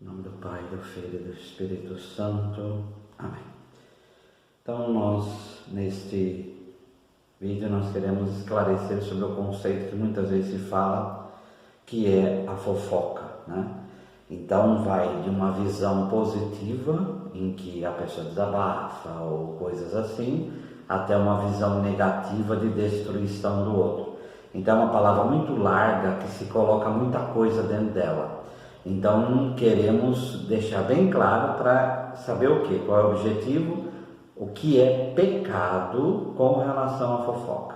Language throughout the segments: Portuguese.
Em nome do Pai, do Filho e do Espírito Santo. Amém. Então neste vídeo, nós queremos esclarecer sobre o conceito que muitas vezes se fala, que é a fofoca, né? Então vai de uma visão positiva, em que a pessoa desabafa ou coisas assim, até uma visão negativa de destruição do outro. Então é uma palavra muito larga que se coloca muita coisa dentro dela. Então queremos deixar bem claro para saber o que, qual é o objetivo, o que é pecado com relação à fofoca,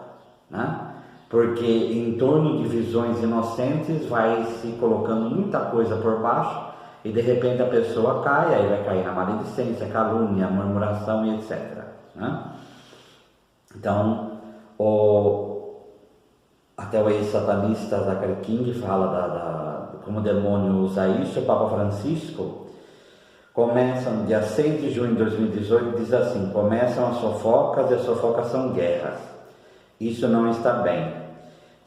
né? Porque em torno de visões inocentes vai se colocando muita coisa por baixo e de repente a pessoa cai, aí vai cair na maledicência, calúnia, murmuração e etc, né? Então até o ex-satanista Zachary King fala como o demônio usa isso. O Papa Francisco começa no dia 6 de junho de 2018, diz assim: começam as fofocas, e as fofocas são guerras. Isso não está bem.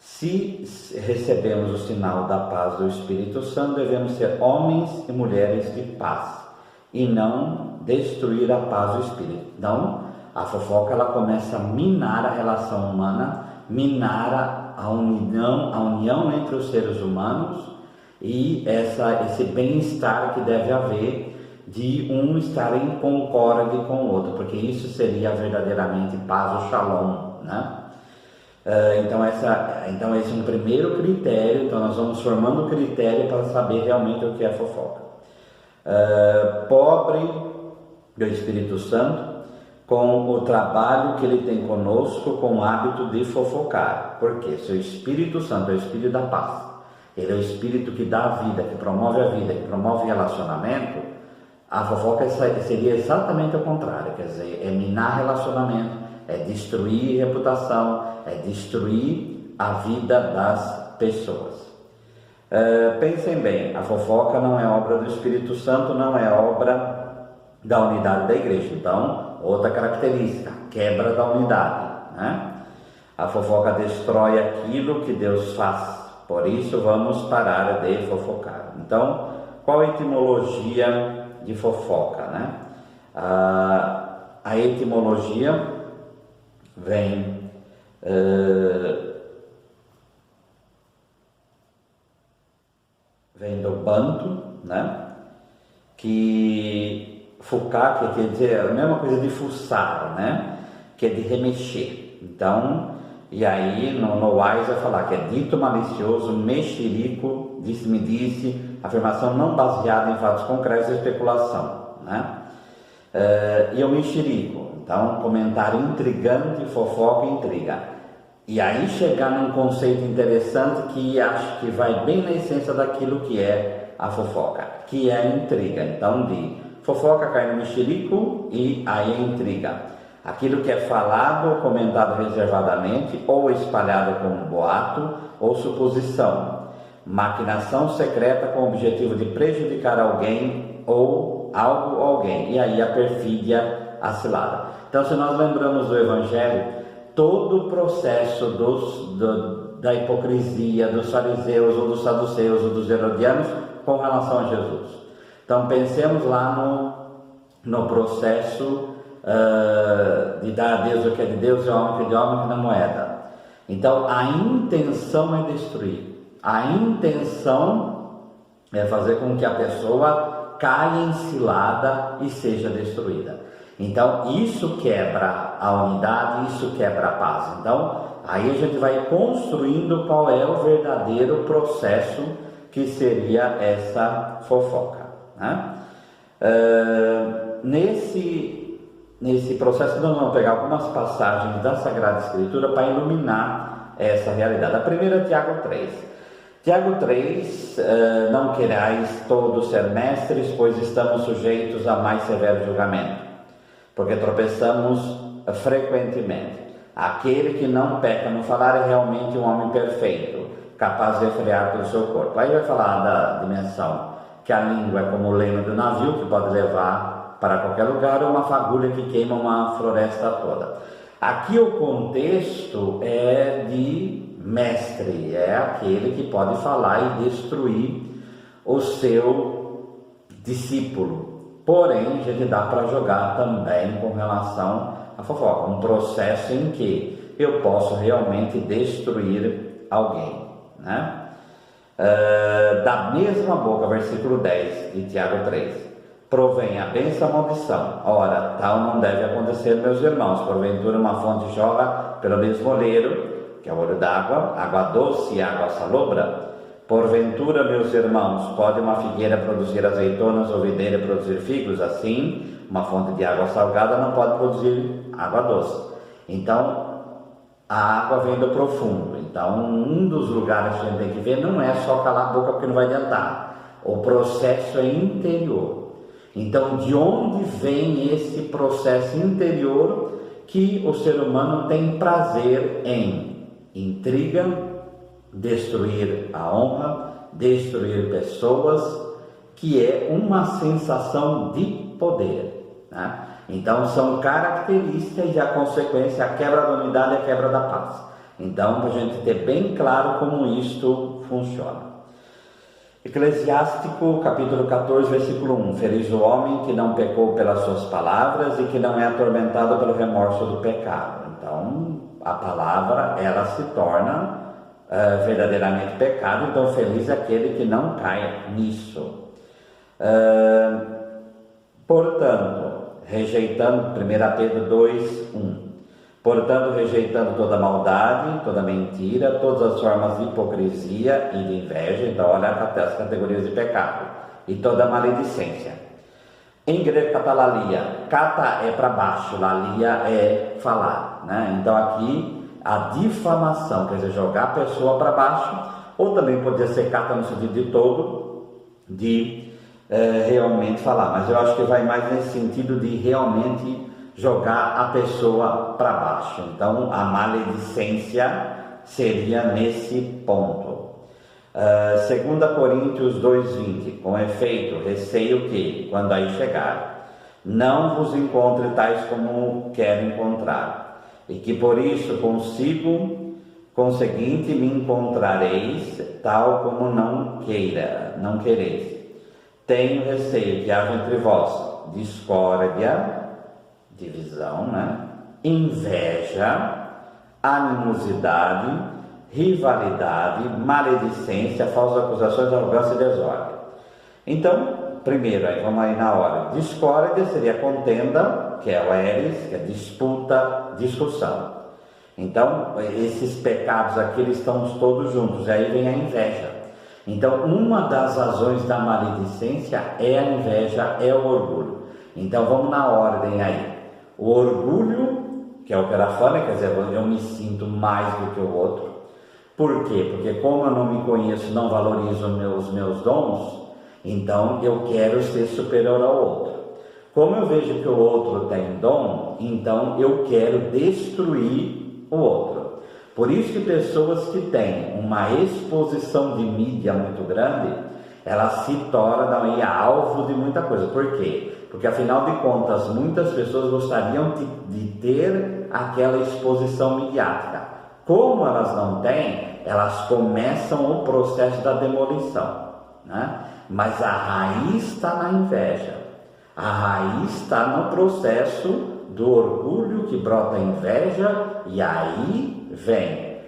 Se recebemos o sinal da paz do Espírito Santo, devemos ser homens e mulheres de paz e não destruir a paz do Espírito. Então, a fofoca ela começa a minar a relação humana, minar a união entre os seres humanos e esse bem-estar que deve haver de um estar em concórdia com o outro, porque isso seria verdadeiramente paz, o shalom, né? Então esse é um primeiro critério. Então nós vamos formando critério para saber realmente o que é fofoca. Pobre do Espírito Santo com o trabalho que ele tem conosco, com o hábito de fofocar. Porque se o Espírito Santo é o Espírito da paz, ele é o Espírito que dá a vida, que promove a vida, que promove relacionamento, a fofoca seria exatamente o contrário. Quer dizer, é minar relacionamento, é destruir reputação, é destruir a vida das pessoas. Pensem bem, a fofoca não é obra do Espírito Santo, não é obra da unidade da igreja. Então, outra característica, quebra da unidade, né? A fofoca destrói aquilo que Deus faz. Por isso vamos parar de fofocar. Então, qual a etimologia de fofoca, né? A etimologia vem do banto, né? Que focar, que quer dizer a mesma coisa de fuçar, né? Que é de remexer. Então, e aí no Wise vai falar que é dito malicioso, mexerico, disse-me disse, afirmação não baseada em fatos concretos e especulação, né? E o mexerico, então comentário intrigante, fofoca e intriga. E aí chegar num conceito interessante que acho que vai bem na essência daquilo que é a fofoca, que é a intriga. Então de fofoca cai no mexerico e aí a intriga. Aquilo que é falado, comentado reservadamente, ou espalhado como boato ou suposição. Maquinação secreta com o objetivo de prejudicar alguém ou algo ou alguém. E aí a perfídia, a cilada. Então, se nós lembramos do Evangelho, todo o processo da hipocrisia dos fariseus ou dos saduceus ou dos herodianos com relação a Jesus. Então, pensemos lá no processo de dar a Deus o que é de Deus e ao homem o que é de homem, que na moeda. Então a intenção é destruir, a intenção é fazer com que a pessoa caia em cilada e seja destruída. Então isso quebra a unidade, isso quebra a paz. Então aí a gente vai construindo qual é o verdadeiro processo que seria essa fofoca, né? Nesse processo nós vamos pegar algumas passagens da Sagrada Escritura para iluminar essa realidade. A primeira é Tiago 3. Tiago 3, não querais todos ser mestres, pois estamos sujeitos a mais severo julgamento, porque tropeçamos frequentemente. Aquele que não peca no falar é realmente um homem perfeito, capaz de refrear todo o seu corpo. Aí vai falar da dimensão, que a língua é como o leme do navio, que pode levar para qualquer lugar, ou uma fagulha que queima uma floresta toda. Aqui o contexto é de mestre, é aquele que pode falar e destruir o seu discípulo. Porém, a gente dá para jogar também com relação à fofoca, um processo em que eu posso realmente destruir alguém, né? Da mesma boca, versículo 10 de Tiago 3, provém a bênção e a maldição. Ora, tal não deve acontecer, meus irmãos. Porventura uma fonte jorra pelo mesmo oleiro, que é o olho d'água, água doce e água salobra. Porventura, meus irmãos, pode uma figueira produzir azeitonas ou videira produzir figos? Assim, uma fonte de água salgada não pode produzir água doce. Então, a água vem do profundo. Então, um dos lugares que a gente tem que ver não é só calar a boca porque não vai adiantar. O processo é interior. Então, de onde vem esse processo interior que o ser humano tem prazer em? Intriga, destruir a honra, destruir pessoas, que é uma sensação de poder, né? Então são características e a consequência, a quebra da unidade e a quebra da paz. Então, para a gente ter bem claro como isto funciona. Eclesiástico, capítulo 14, versículo 1. Feliz o homem que não pecou pelas suas palavras e que não é atormentado pelo remorso do pecado. Então, a palavra, ela se torna verdadeiramente pecado. Então, feliz é aquele que não cai nisso. Portanto, rejeitando, 1 Pedro 2, 1. Portanto, rejeitando toda maldade, toda mentira, todas as formas de hipocrisia e de inveja. Então, olha as categorias de pecado. E toda maledicência. Em grego, catalalia. Cata é para baixo, lalia é falar, né? Então, aqui, a difamação, quer dizer, jogar a pessoa para baixo, ou também podia ser cata no sentido de todo, de realmente falar. Mas eu acho que vai mais nesse sentido de realmente jogar a pessoa para baixo. Então, a maledicência seria nesse ponto. 2 Coríntios 2,20. Com efeito, receio que, quando aí chegar, não vos encontre tais como quero encontrar, e que por isso conseguinte me encontrareis, tal como não quereis. Tenho receio que haja entre vós discórdia, divisão, né? Inveja, animosidade, rivalidade, maledicência, falsas acusações, arrogância e desordem. Então, primeiro, aí vamos aí na hora. Discórdia seria contenda, que é o eres, que é disputa, discussão. Então, esses pecados aqui, eles estão todos juntos. E aí vem a inveja. Então, uma das razões da maledicência é a inveja, é o orgulho. Então, vamos na ordem aí. O orgulho, que é o que ela fala, quer dizer, eu me sinto mais do que o outro. Por quê? Porque como eu não me conheço, não valorizo os meus dons, então eu quero ser superior ao outro. Como eu vejo que o outro tem dom, então eu quero destruir o outro. Por isso que pessoas que têm uma exposição de mídia muito grande, elas se tornam aí alvo de muita coisa. Por quê? Porque afinal de contas, muitas pessoas gostariam de ter aquela exposição midiática. Como elas não têm, elas começam o processo da demolição, né? Mas a raiz está na inveja, a raiz está no processo do orgulho que brota a inveja, e aí vem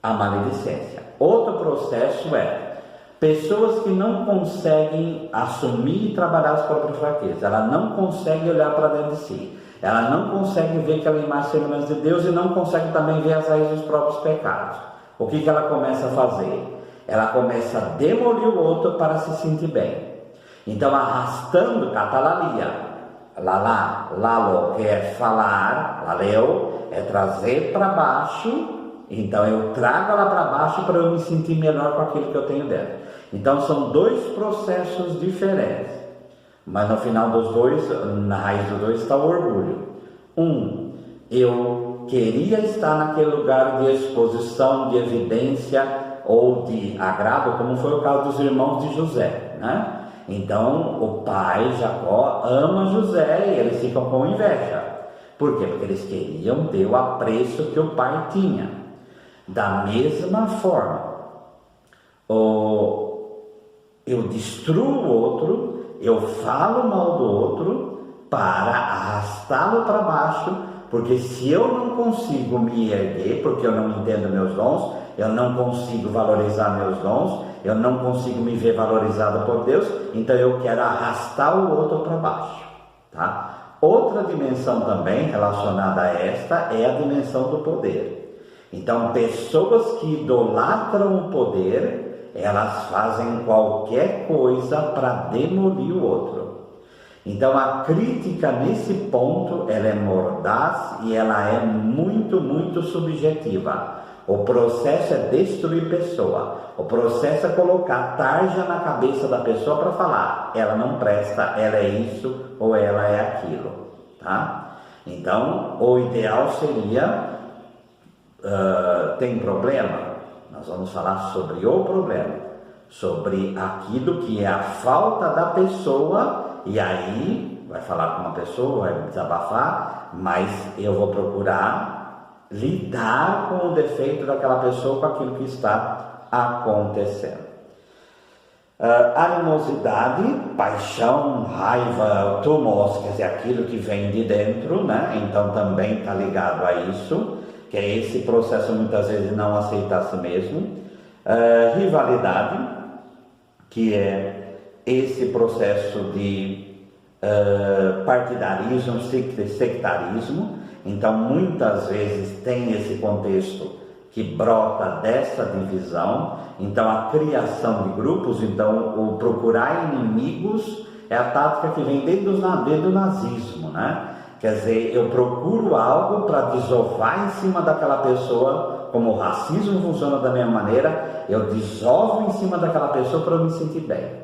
a maledicência. Outro processo é pessoas que não conseguem assumir e trabalhar as próprias fraquezas. Ela não consegue olhar para dentro de si, ela não consegue ver aquela imagem e semelhança de Deus, e não consegue também ver as raízes dos próprios pecados. O que ela começa a fazer? Ela começa a demolir o outro para se sentir bem. Então, arrastando, catalalia, lalo, que é falar, laleu, é trazer para baixo. Então, eu trago ela para baixo para eu me sentir melhor com aquilo que eu tenho dentro. Então, são dois processos diferentes. Mas no final dos dois, na raiz dos dois está o orgulho. Eu queria estar naquele lugar de exposição, de evidência ou de agrado, como foi o caso dos irmãos de José, né? Então, o pai Jacó ama José e eles ficam com inveja. Por quê? Porque eles queriam ter o apreço que o pai tinha. Da mesma forma, eu destruo o outro eu falo mal do outro para arrastá-lo para baixo, porque se eu não consigo me erguer, porque eu não entendo meus dons, eu não consigo valorizar meus dons, eu não consigo me ver valorizado por Deus, então eu quero arrastar o outro para baixo, tá? Outra dimensão também relacionada a esta é a dimensão do poder. Então, pessoas que idolatram o poder, elas fazem qualquer coisa para demolir o outro. Então, a crítica nesse ponto, ela é mordaz e ela é muito, muito subjetiva. O processo é destruir pessoa. O processo é colocar tarja na cabeça da pessoa para falar, ela não presta, ela é isso ou ela é aquilo, tá? Então, o ideal seria, tem problema? Nós vamos falar sobre o problema, sobre aquilo que é a falta da pessoa, e aí vai falar com uma pessoa, vai desabafar, mas eu vou procurar lidar com o defeito daquela pessoa, com aquilo que está acontecendo. Animosidade, paixão, raiva, tumos, quer dizer, aquilo que vem de dentro, né? Então também está ligado a isso, que é esse processo muitas vezes de não aceitar a si mesmo. Rivalidade, que é esse processo de partidarismo, sectarismo. Então muitas vezes tem esse contexto que brota dessa divisão. Então a criação de grupos, então o procurar inimigos é a tática que vem desde o nazismo, né? Quer dizer, eu procuro algo para desovar em cima daquela pessoa, como o racismo funciona da mesma maneira, eu desovo em cima daquela pessoa para eu me sentir bem.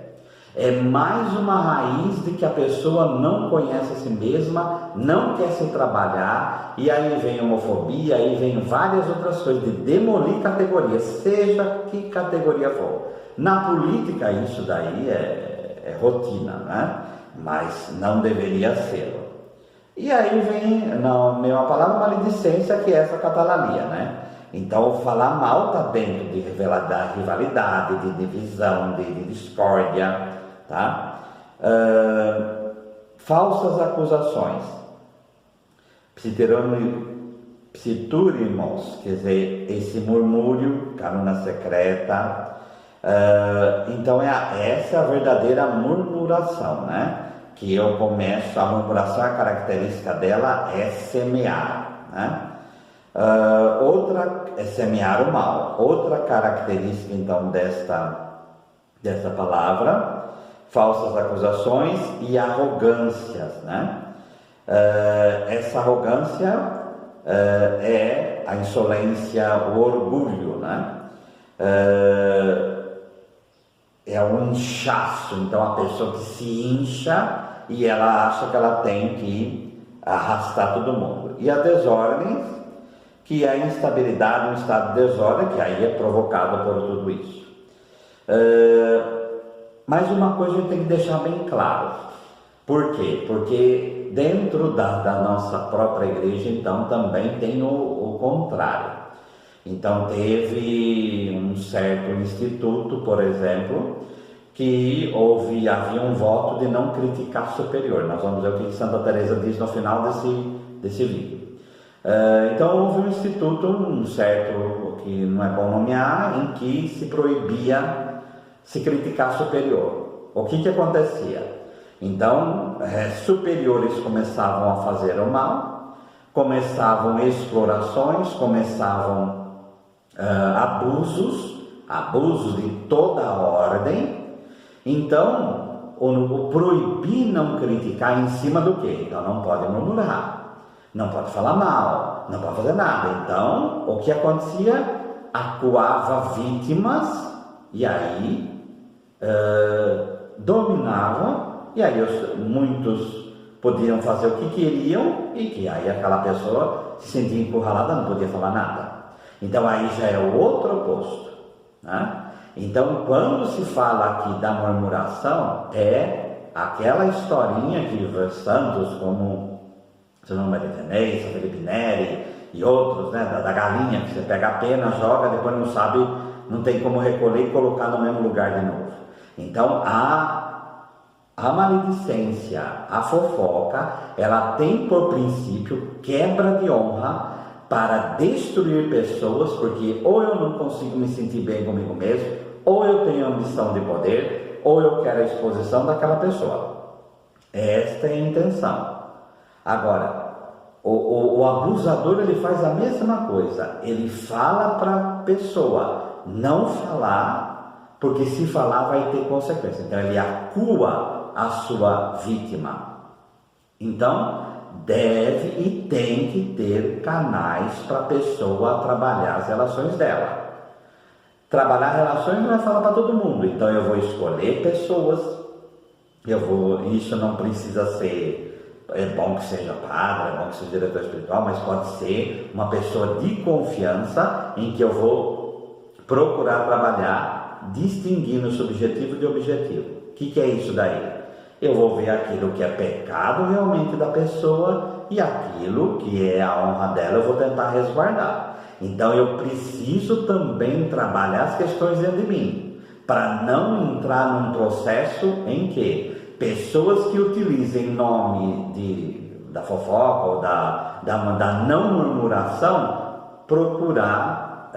É mais uma raiz de que a pessoa não conhece a si mesma, não quer se trabalhar, e aí vem homofobia, aí vem várias outras coisas, de demolir categorias, seja que categoria for. Na política isso daí é rotina, né? Mas não deveria ser. E aí vem, na mesma palavra, maledicência, que é essa catalalia, né? Então falar mal está dentro de rivalidade, de divisão, de discórdia, tá? Falsas acusações, psiturimos, quer dizer, esse murmúrio, calúnia secreta. Então essa é a verdadeira murmuração, né? Que eu começo, a murmuração, a característica dela é semear, né? Outra é semear o mal. Outra característica então desta palavra, falsas acusações e arrogâncias, né? Essa arrogância é a insolência, o orgulho, né? É um inchaço, então a pessoa que se incha e ela acha que ela tem que arrastar todo mundo. E a desordem, que é a instabilidade, um estado de desordem, que aí é provocado por tudo isso. Mas uma coisa a gente tem que deixar bem claro. Por quê? Porque dentro da nossa própria igreja, então, também tem o contrário. Então, teve um certo instituto, por exemplo, que havia um voto de não criticar superior. Nós vamos ver o que Santa Teresa diz no final desse livro. Então houve um instituto, um certo, que não é bom nomear, em que se proibia se criticar superior. O que acontecia? Então superiores começavam a fazer o mal, começavam explorações, começavam abusos de toda a ordem. Então o proibir não criticar em cima do quê? Então não pode murmurar, não pode falar mal, não pode fazer nada. Então, o que acontecia? Acuava vítimas e aí dominava, e aí muitos podiam fazer o que queriam e que aí aquela pessoa se sentia encurralada, não podia falar nada. Então aí já é o outro oposto, né? Então, quando se fala aqui da murmuração, é aquela historinha que os santos, como São João Maria Tenei, São Felipe Neri e outros, né, da galinha, que você pega a pena, joga, depois não sabe, não tem como recolher e colocar no mesmo lugar de novo. Então, A maledicência, a fofoca, ela tem por princípio quebra de honra para destruir pessoas, porque ou eu não consigo me sentir bem comigo mesmo, ou eu tenho ambição de poder, ou eu quero a exposição daquela pessoa. Esta é a intenção. Agora, o abusador, ele faz a mesma coisa, ele fala para a pessoa não falar, porque se falar vai ter consequência. Então ele acua a sua vítima. Então deve e tem que ter canais para a pessoa trabalhar as relações dela. Trabalhar relações não é falar para todo mundo, então eu vou escolher pessoas, isso não precisa ser, é bom que seja padre, é bom que seja diretor espiritual, mas pode ser uma pessoa de confiança em que eu vou procurar trabalhar distinguindo subjetivo de objetivo. O que é isso daí? Eu vou ver aquilo que é pecado realmente da pessoa e aquilo que é a honra dela eu vou tentar resguardar. Então eu preciso também trabalhar as questões dentro de mim, para não entrar num processo em que pessoas que utilizem nome da fofoca ou da não murmuração procurar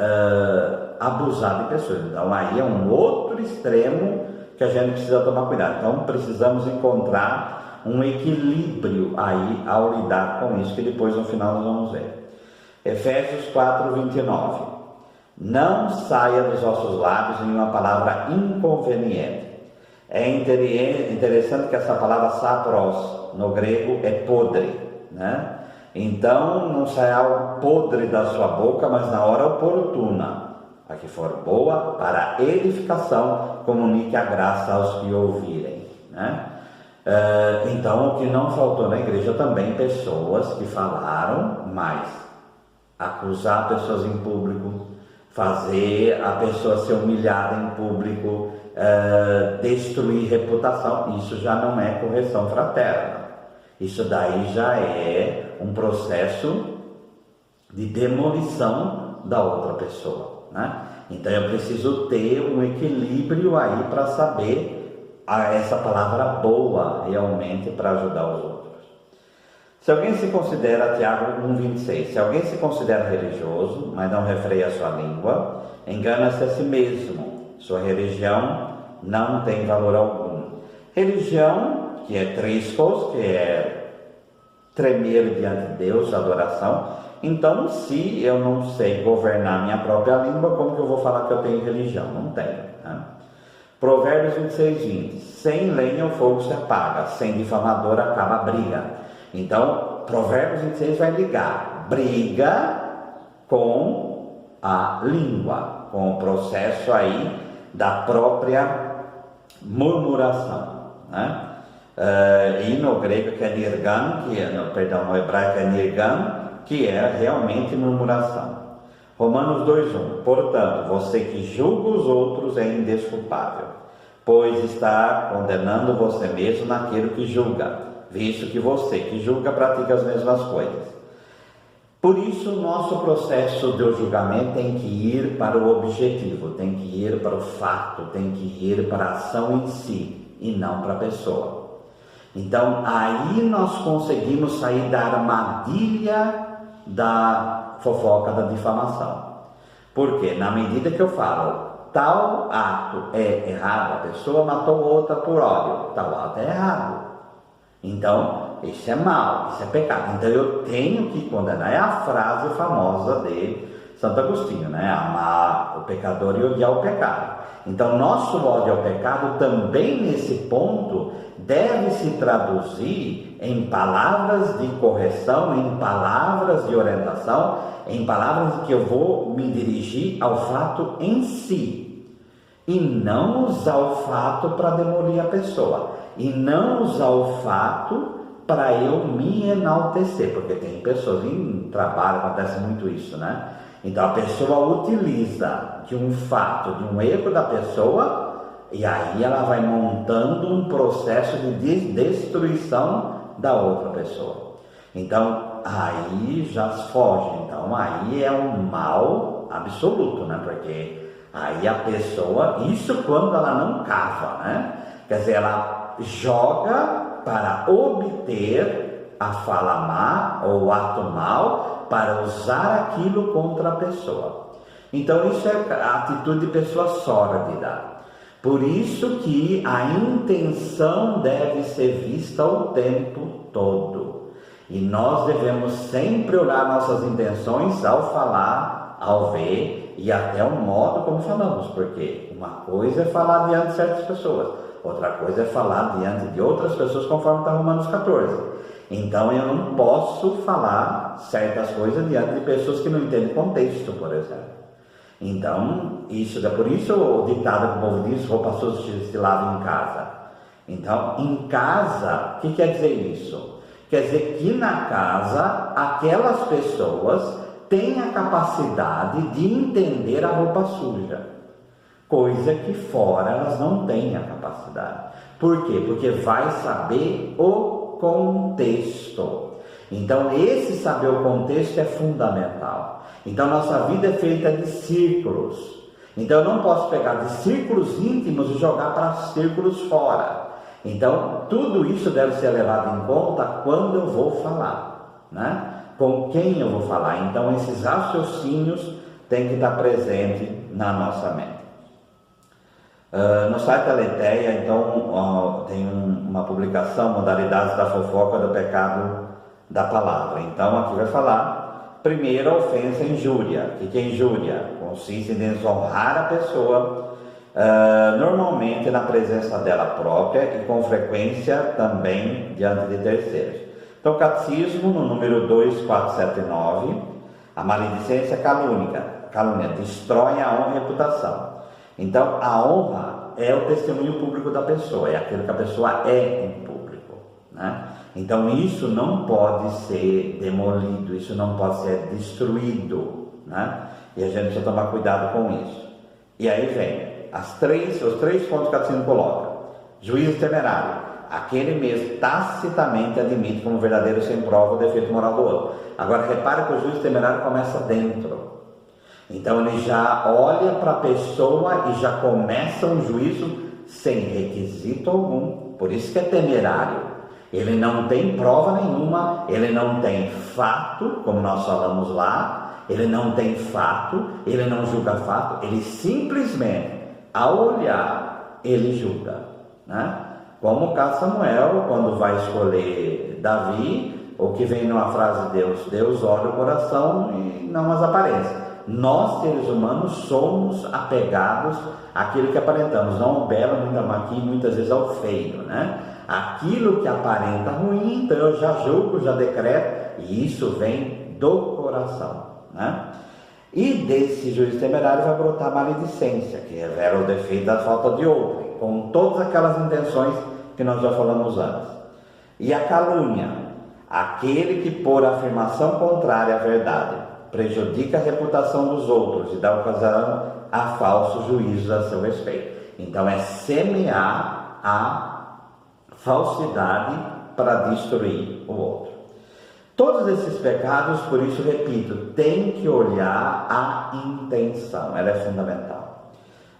abusar de pessoas. Então aí é um outro extremo que a gente precisa tomar cuidado. Então precisamos encontrar um equilíbrio aí ao lidar com isso, que depois no final nós vamos ver. Efésios 4:29. Não saia dos vossos lábios nenhuma palavra inconveniente. É interessante que essa palavra sapros no grego é podre, né? Então não sai algo podre da sua boca, mas na hora oportuna. A que for boa para edificação, comunique a graça aos que ouvirem, né? Então o que não faltou na igreja também pessoas que falaram mais, acusar pessoas em público, fazer a pessoa ser humilhada em público, destruir reputação. Isso já não é correção fraterna, isso daí já é um processo de demolição da outra pessoa, né? Então eu preciso ter um equilíbrio aí para saber essa palavra boa realmente para ajudar os outros. Se alguém se considera, Tiago 1,26, se alguém se considera religioso, mas não refreia a sua língua, engana-se a si mesmo, sua religião não tem valor algum. Religião, que é triscos, que é tremer diante de Deus, adoração. Então, se eu não sei governar minha própria língua, como que eu vou falar que eu tenho religião? Não tenho, né? Provérbios 26:20, sem lenha o fogo se apaga, sem difamador acaba a briga. Então, Provérbios 26 vai ligar briga com a língua, com o processo aí da própria murmuração, né? E no grego que é nirgan, no hebraico é nirgan, que é realmente murmuração. Romanos 2:1, portanto, você que julga os outros é indesculpável, pois está condenando você mesmo naquilo que julga, visto que você que julga pratica as mesmas coisas. Por isso, o nosso processo de julgamento tem que ir para o objetivo, tem que ir para o fato, tem que ir para a ação em si, e não para a pessoa. Então, aí nós conseguimos sair da armadilha da fofoca, da difamação. Porque na medida que eu falo, tal ato é errado, a pessoa matou outra por ódio, tal ato é errado. Então, isso é mal, isso é pecado. Então eu tenho que condenar. É a frase famosa de Santo Agostinho, né? Amar o pecador e odiar o pecado. Então, nosso ódio ao pecado também nesse ponto deve se traduzir em palavras de correção, em palavras de orientação, em palavras que eu vou me dirigir ao fato em si, e não usar o fato para demolir a pessoa, e não usar o fato para eu me enaltecer, porque tem pessoas em trabalho, acontece muito isso, né? Então a pessoa utiliza de um fato, de um erro da pessoa, e aí ela vai montando um processo de destruição da outra pessoa. Então aí já foge, então aí é um mal absoluto, né? Porque aí a pessoa, isso quando ela não cava, né? Quer dizer, ela joga para obter a fala má ou o ato mal, para usar aquilo contra a pessoa. Então isso é a atitude de pessoa sórdida. Por isso que a intenção deve ser vista o tempo todo. E nós devemos sempre olhar nossas intenções ao falar, ao ver e até o modo como falamos. Porque uma coisa é falar diante de certas pessoas, outra coisa é falar diante de outras pessoas, conforme está Romanos 14. Então eu não posso falar certas coisas diante de pessoas que não entendem contexto, por exemplo. Então, isso é por isso o ditado que o povo diz: roupa suja se lava em casa. Então, em casa, o que quer dizer isso? Quer dizer que na casa, aquelas pessoas têm a capacidade de entender a roupa suja, coisa que fora elas não têm a capacidade. Por quê? Porque vai saber o contexto. Então, esse saber o contexto é fundamental. Então, nossa vida é feita de círculos. Então, eu não posso pegar de círculos íntimos e jogar para círculos fora. Então, tudo isso deve ser levado em conta quando eu vou falar, né? Com quem eu vou falar. Então, esses raciocínios têm que estar presentes na nossa mente. No site da Aletheia, então, tem uma publicação, Modalidades da Fofoca do Pecado da Palavra. Então, aqui vai falar, primeiro, a ofensa e injúria. O que é injúria? Consiste em desonrar a pessoa, normalmente na presença dela própria e com frequência também diante de terceiros. Então, o Catecismo, no número 2479, a maledicência calúnia destrói a honra e a reputação. Então, a honra é o testemunho público da pessoa, é aquilo que a pessoa é em público, né? Então, isso não pode ser demolido, isso não pode ser destruído, né? E a gente precisa tomar cuidado com isso. E aí vem os três pontos que o Catecismo coloca. Juízo temerário, aquele mesmo tacitamente admite como verdadeiro sem prova o defeito moral do outro. Agora, repare que o juízo temerário começa dentro. Então ele já olha para a pessoa e já começa um juízo sem requisito algum. Por isso que é temerário. Ele não tem prova nenhuma, ele não tem fato, como nós falamos lá, ele não tem fato, ele não julga fato, ele simplesmente, ao olhar, ele julga, né? Como o caso de Samuel, quando vai escolher Davi, o que vem numa frase de Deus olha o coração e não as aparências. Nós, seres humanos, somos apegados àquilo que aparentamos, não ao belo, muitas vezes ao feio, né? Aquilo que aparenta ruim, então eu já julgo, já decreto, e isso vem do coração, né? E desse juízo temerário vai brotar a maledicência, que revela o defeito da falta de outrem, com todas aquelas intenções que nós já falamos antes. E a calúnia, aquele que por afirmação contrária à verdade prejudica a reputação dos outros e dá ocasião a falsos juízos a seu respeito. Então é semear a falsidade para destruir o outro. Todos esses pecados, por isso repito, tem que olhar a intenção, ela é fundamental.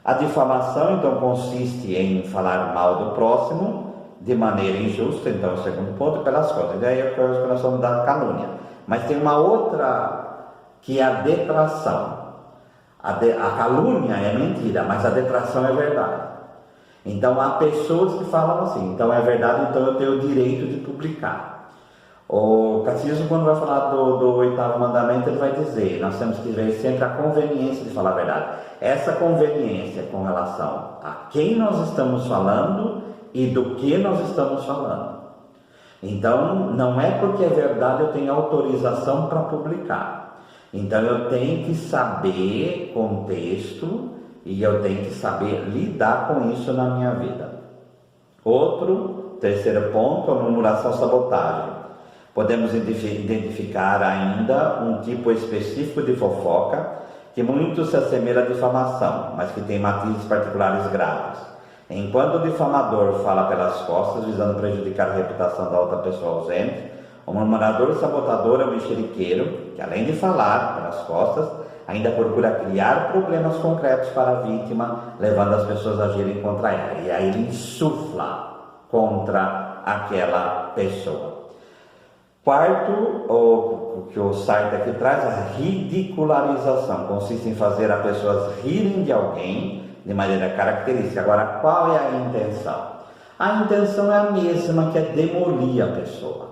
A difamação, então, consiste em falar mal do próximo de maneira injusta, então, o segundo ponto, pelas costas. E daí é a coisa que nós vamos dar calúnia. Mas tem uma outra, que é a detração. A calúnia é mentira, mas a detração é verdade. Então, há pessoas que falam assim, então é verdade, então eu tenho o direito de publicar. O Catecismo, quando vai falar do oitavo mandamento, ele vai dizer, nós temos que ver sempre a conveniência de falar a verdade. Essa conveniência com relação a quem nós estamos falando e do que nós estamos falando. Então, não é porque é verdade eu tenho autorização para publicar. Então, eu tenho que saber contexto e eu tenho que saber lidar com isso na minha vida. Terceiro ponto, a murmuração, sabotagem. Podemos identificar ainda um tipo específico de fofoca que muito se assemelha à difamação, mas que tem matizes particulares graves. Enquanto o difamador fala pelas costas, visando prejudicar a reputação da outra pessoa ausente, o murmurador sabotador é o mexeriqueiro, que além de falar pelas costas, ainda procura criar problemas concretos para a vítima, levando as pessoas a agirem contra ela. E aí ele insufla contra aquela pessoa. Quarto, o que o site aqui traz, a ridicularização. Consiste em fazer as pessoas rirem de alguém de maneira característica. Agora, qual é a intenção? A intenção é a mesma, que é demolir a pessoa.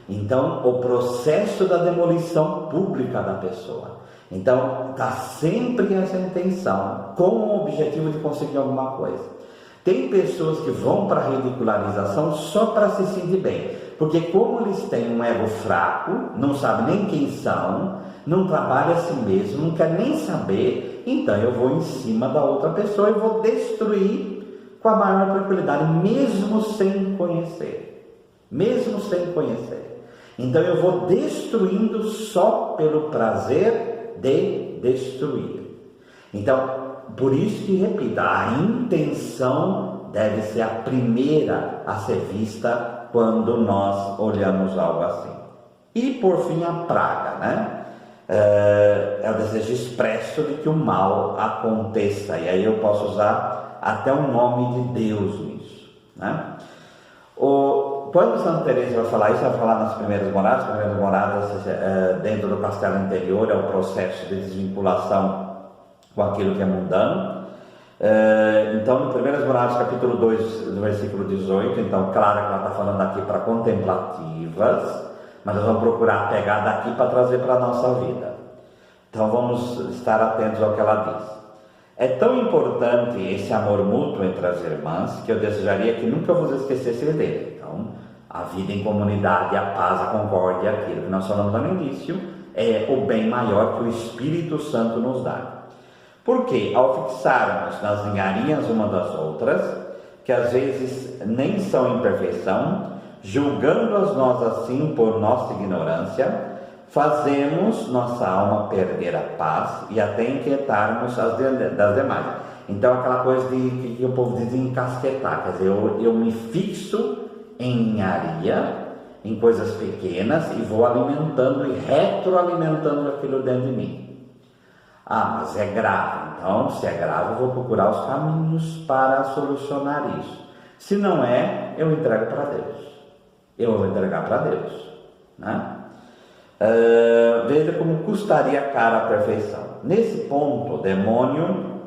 Então, o processo da demolição pública da pessoa. Então, está sempre essa intenção, com o objetivo de conseguir alguma coisa. Tem pessoas que vão para a ridicularização só para se sentir bem, porque como eles têm um ego fraco, não sabem nem quem são, não trabalham a si mesmo, não quer nem saber, então eu vou em cima da outra pessoa e vou destruir com a maior tranquilidade, mesmo sem conhecer. Mesmo sem conhecer. Então eu vou destruindo só pelo prazer de destruir. Então, por isso que, repita, a intenção deve ser a primeira a ser vista quando nós olhamos algo assim. E por fim a praga, né? É o desejo expresso de que o mal aconteça. E aí eu posso usar até o nome de Deus nisso, né? Quando Santa Teresa vai falar isso, vai falar nas primeiras moradas. As primeiras moradas dentro do castelo interior é o processo de desvinculação com aquilo que é mundano. Então, no Primeiras Moradas, capítulo 2, no versículo 18, então, claro que ela está falando aqui para contemplativas, mas nós vamos procurar pegar daqui para trazer para a nossa vida. Então, vamos estar atentos ao que ela diz. É tão importante esse amor mútuo entre as irmãs, que eu desejaria que nunca vos esquecesse dele. Então, a vida em comunidade, a paz, a concórdia, aquilo que nós falamos no início, é o bem maior que o Espírito Santo nos dá. Porque ao fixarmos nas ninharias uma das outras, que às vezes nem são imperfeição, julgando-as nós assim por nossa ignorância, fazemos nossa alma perder a paz e até inquietarmos das demais. Então aquela coisa que o povo diz encasquetar, quer dizer, eu me fixo em ninharia, em coisas pequenas, e vou alimentando e retroalimentando aquilo dentro de mim. Ah, mas é grave. Então, se é grave, eu vou procurar os caminhos para solucionar isso. Se não é, eu entrego para Deus. Eu vou entregar para Deus, né? Veja como custaria caro a perfeição. Nesse ponto, o demônio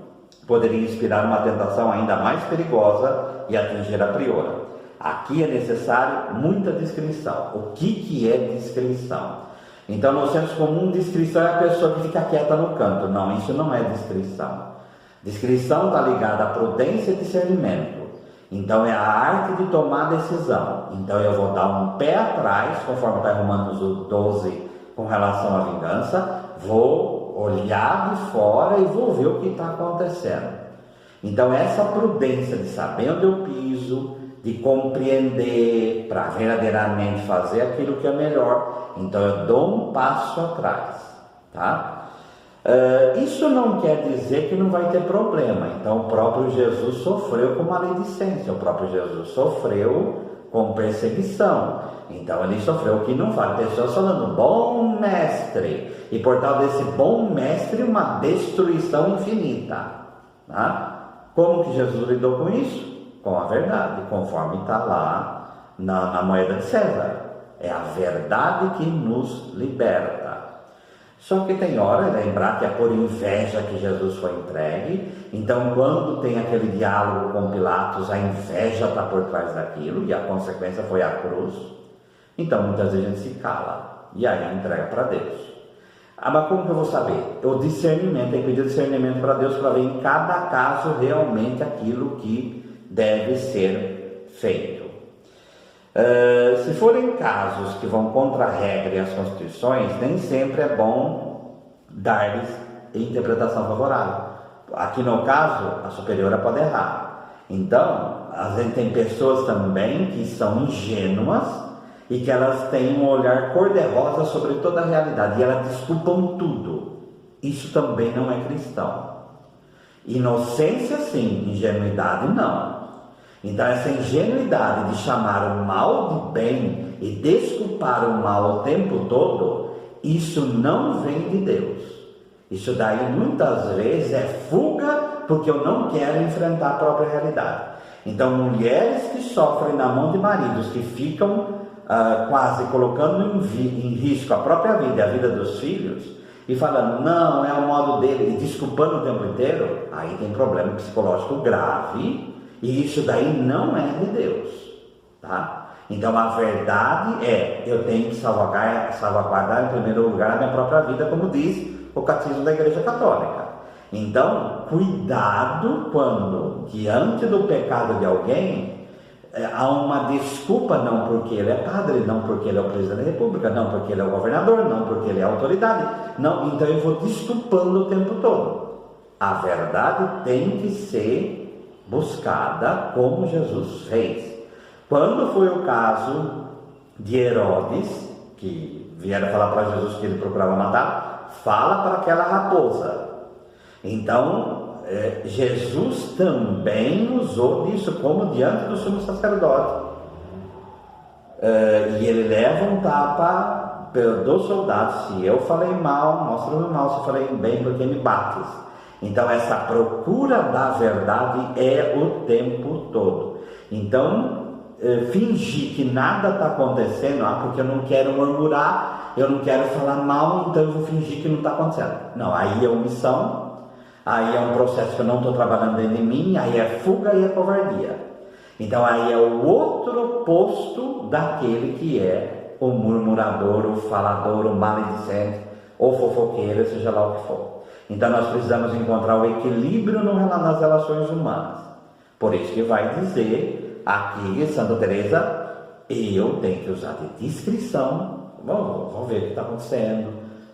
poderia inspirar uma tentação ainda mais perigosa e atingir a priora. Aqui é necessário muita discrição. O que é discrição? Então, no senso comum, discrição é a pessoa que fica quieta no canto. Não, isso não é discrição. Discrição está ligada à prudência e discernimento. Então, é a arte de tomar decisão. Então, eu vou dar um pé atrás, conforme está em Romanos 12, com relação à vingança. Vou olhar de fora e vou ver o que está acontecendo. Então, essa prudência de saber onde eu piso, de compreender para verdadeiramente fazer aquilo que é melhor, então eu dou um passo atrás, tá? Isso não quer dizer que não vai ter problema. Então o próprio Jesus sofreu com maledicência, o próprio Jesus sofreu com perseguição, então ele sofreu o que não faz. Pessoas falando, bom mestre, e por tal desse bom mestre uma destruição infinita, tá? Como que Jesus lidou com isso? Com a verdade, conforme está lá na moeda de César. É a verdade que nos liberta. Só que tem hora, lembrar que é por inveja que Jesus foi entregue. Então, quando tem aquele diálogo com Pilatos, a inveja está por trás daquilo, e a consequência foi a cruz. Então, muitas vezes a gente se cala, e aí entrega para Deus. Mas como que eu vou saber? O discernimento, tem que pedir discernimento para Deus, para ver em cada caso realmente aquilo que deve ser feito. Se forem casos que vão contra a regra e as constituições, nem sempre é bom dar-lhes interpretação favorável. Aqui no caso, a superiora pode errar. Então, a gente tem pessoas também que são ingênuas e que elas têm um olhar cor-de-rosa sobre toda a realidade e elas desculpam tudo. Isso também não é cristão. Inocência sim, ingenuidade não. Então essa ingenuidade de chamar o mal de bem e desculpar o mal o tempo todo, isso não vem de Deus. Isso daí muitas vezes é fuga, porque eu não quero enfrentar a própria realidade. Então, mulheres que sofrem na mão de maridos que ficam quase colocando em risco a própria vida e a vida dos filhos, e falando, não, é o modo dele, e desculpando o tempo inteiro, aí tem problema psicológico grave, e isso daí não é de Deus, tá? Então a verdade é, eu tenho que salvaguardar em primeiro lugar a minha própria vida, como diz o Catecismo da Igreja Católica. Então, cuidado quando, diante do pecado de alguém, há uma desculpa, não porque ele é padre, não porque ele é o presidente da república, não porque ele é o governador, não porque ele é a autoridade, não, então eu vou desculpando o tempo todo. A verdade tem que ser buscada como Jesus fez. Quando foi o caso de Herodes, que vieram falar para Jesus que ele procurava matar, fala para aquela raposa. Então, Jesus também usou disso como diante do sumo sacerdote. E ele leva um tapa dos soldados. Se eu falei mal, mostra-me mal. Se eu falei bem, porque me bates. Então essa procura da verdade é o tempo todo. Então, fingir que nada está acontecendo, porque eu não quero murmurar, eu não quero falar mal, então eu vou fingir que não está acontecendo. Não, aí é omissão. Aí é um processo que eu não estou trabalhando dentro de mim, aí é fuga e é covardia. Então aí é o outro oposto daquele que é o murmurador, o falador, o maledicente, ou fofoqueiro, seja lá o que for. Então nós precisamos encontrar o equilíbrio nas relações humanas. Por isso que vai dizer aqui, Santa Teresa, eu tenho que usar de discrição, vamos ver o que está acontecendo,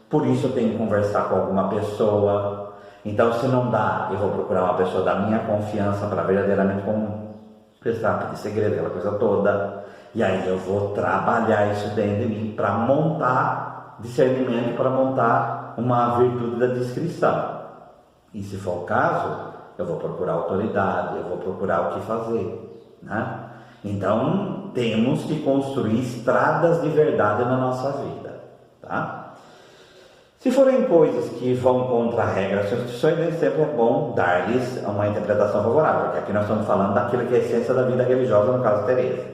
por isso eu tenho que conversar com alguma pessoa. Então, se não dá, eu vou procurar uma pessoa da minha confiança para verdadeiramente conversar, pedir segredo, aquela coisa toda. E aí eu vou trabalhar isso dentro de mim para montar discernimento, para montar uma virtude da discrição. E se for o caso, eu vou procurar autoridade, eu vou procurar o que fazer, né? Então, temos que construir estradas de verdade na nossa vida, tá? Se forem coisas que vão contra a regra das instituições, nem sempre é bom dar-lhes uma interpretação favorável, porque aqui nós estamos falando daquilo que é a essência da vida religiosa, no caso de Teresa.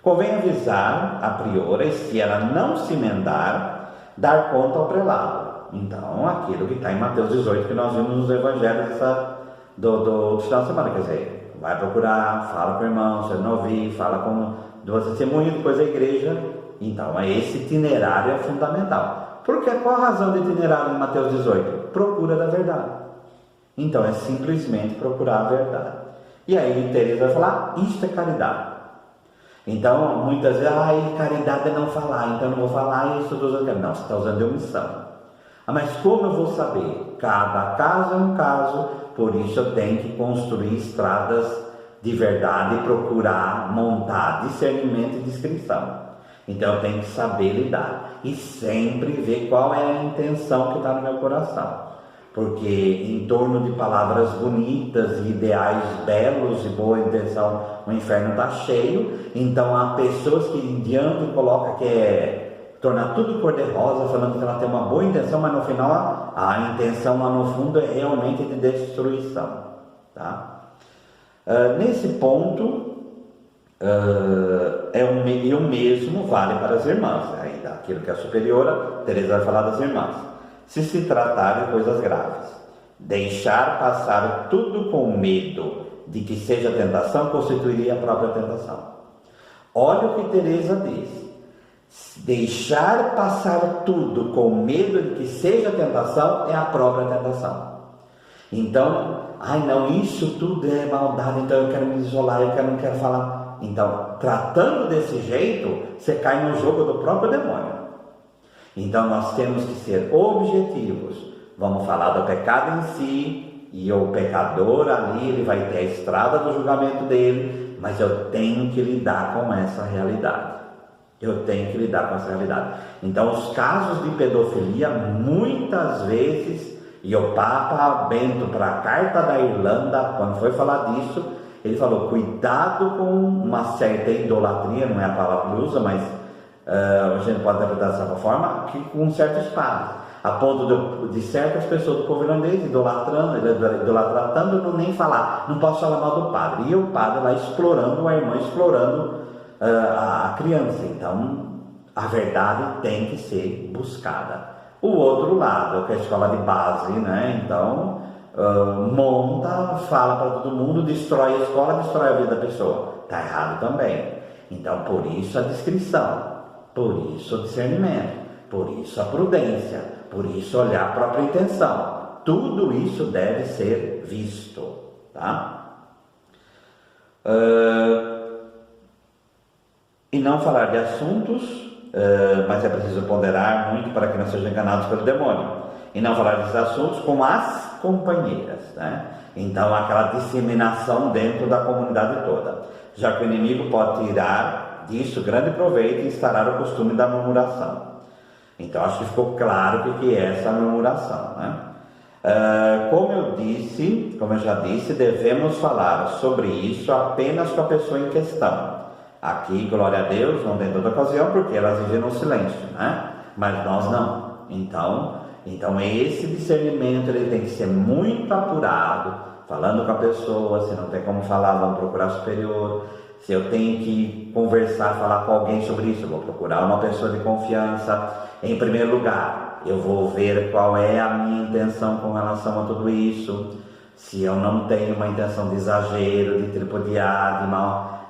Convém avisar a priora, se ela não se emendar, dar conta ao prelado. Então, aquilo que está em Mateus 18, que nós vimos nos evangelhos do final de semana, quer dizer, vai procurar, fala com o irmão, se ele não ouvir, fala com duas testemunhas, depois a igreja. Então, esse itinerário é fundamental. Porque qual a razão do itinerário em Mateus 18? Procura da verdade. Então é simplesmente procurar a verdade. E aí Teresa vai falar, isto é caridade. Então muitas vezes, caridade é não falar, então eu não vou falar isso, não, você está usando de omissão. Mas como eu vou saber? Cada caso é um caso, por isso eu tenho que construir estradas de verdade e procurar montar discernimento e discrição. Então eu tenho que saber lidar e sempre ver qual é a intenção que está no meu coração, porque em torno de palavras bonitas e ideais belos e boa intenção o inferno está cheio. Então há pessoas que diante colocam que é tornar tudo cor-de-rosa, falando que ela tem uma boa intenção, mas no final a intenção lá no fundo é realmente de destruição, tá? Nesse ponto e o mesmo vale para as irmãs. Aí daquilo que é superior, Teresa vai falar das irmãs. Se se tratar de coisas graves, deixar passar tudo com medo de que seja tentação constituiria a própria tentação. Olha o que Teresa diz: deixar passar tudo com medo de que seja tentação é a própria tentação. Então, não, isso tudo é maldade, então eu quero me isolar, não quero falar. Então, tratando desse jeito, você cai no jogo do próprio demônio. Então, nós temos que ser objetivos. Vamos falar do pecado em si, e o pecador ali, ele vai ter a estrada do julgamento dele, mas eu tenho que lidar com essa realidade. Então, os casos de pedofilia, muitas vezes, e o Papa Bento, para a Carta da Irlanda, quando foi falar disso, ele falou, cuidado com uma certa idolatria, não é a palavra que ele usa, mas a gente pode interpretar dessa forma, que com certos padres. a ponto de certas pessoas do povo irlandês idolatando, não nem falar, não posso falar mal do padre. E o padre lá explorando a irmã, explorando a criança. Então, a verdade tem que ser buscada. O outro lado, que é a escola de base, né? Então, monta, fala para todo mundo, destrói a escola, destrói a vida da pessoa. Está errado também. Então, por isso a discrição, por isso o discernimento, por isso a prudência, por isso olhar a própria intenção. Tudo isso deve ser visto, tá? E não falar de assuntos, mas é preciso ponderar muito para que não sejam enganados pelo demônio. E não falar desses assuntos com as companheiras, né? Então, aquela disseminação dentro da comunidade toda. Já que o inimigo pode tirar disso grande proveito e instalar o costume da murmuração. Então, acho que ficou claro o que é essa murmuração, né? Como eu já disse, devemos falar sobre isso apenas com a pessoa em questão. Aqui, glória a Deus, não tem toda ocasião, porque elas vivem no silêncio, né? Mas nós não. Então esse discernimento ele tem que ser muito apurado, falando com a pessoa. Se não tem como falar, vamos procurar superior. Se eu tenho que conversar, falar com alguém sobre isso, eu vou procurar uma pessoa de confiança. Em primeiro lugar, eu vou ver qual é a minha intenção com relação a tudo isso. Se eu não tenho uma intenção de exagero, de tripudiar,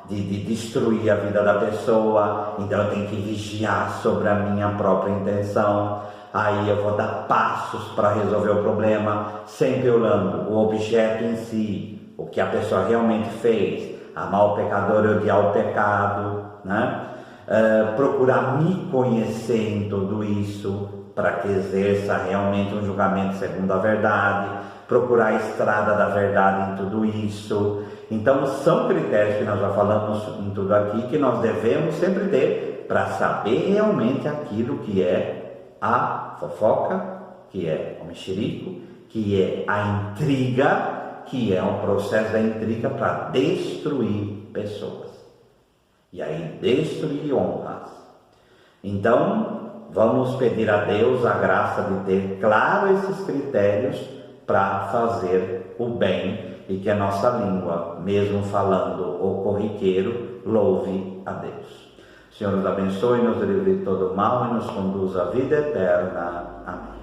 de destruir a vida da pessoa, então eu tenho que vigiar sobre a minha própria intenção. Aí eu vou dar passos para resolver o problema, sempre olhando o objeto em si, o que a pessoa realmente fez, amar o pecador e odiar o pecado, né? Procurar me conhecer em tudo isso, para que exerça realmente um julgamento segundo a verdade, procurar a estrada da verdade em tudo isso. Então são critérios que nós já falamos em tudo aqui, que nós devemos sempre ter, para saber realmente aquilo que é a fofoca, que é o mexerico, que é a intriga, que é um processo da intriga para destruir pessoas. E aí destruir honras. Então, vamos pedir a Deus a graça de ter claro esses critérios para fazer o bem e que a nossa língua, mesmo falando o corriqueiro, louve a Deus. O Senhor nos abençoe, nos livre de todo mal e nos conduz à vida eterna. Amém.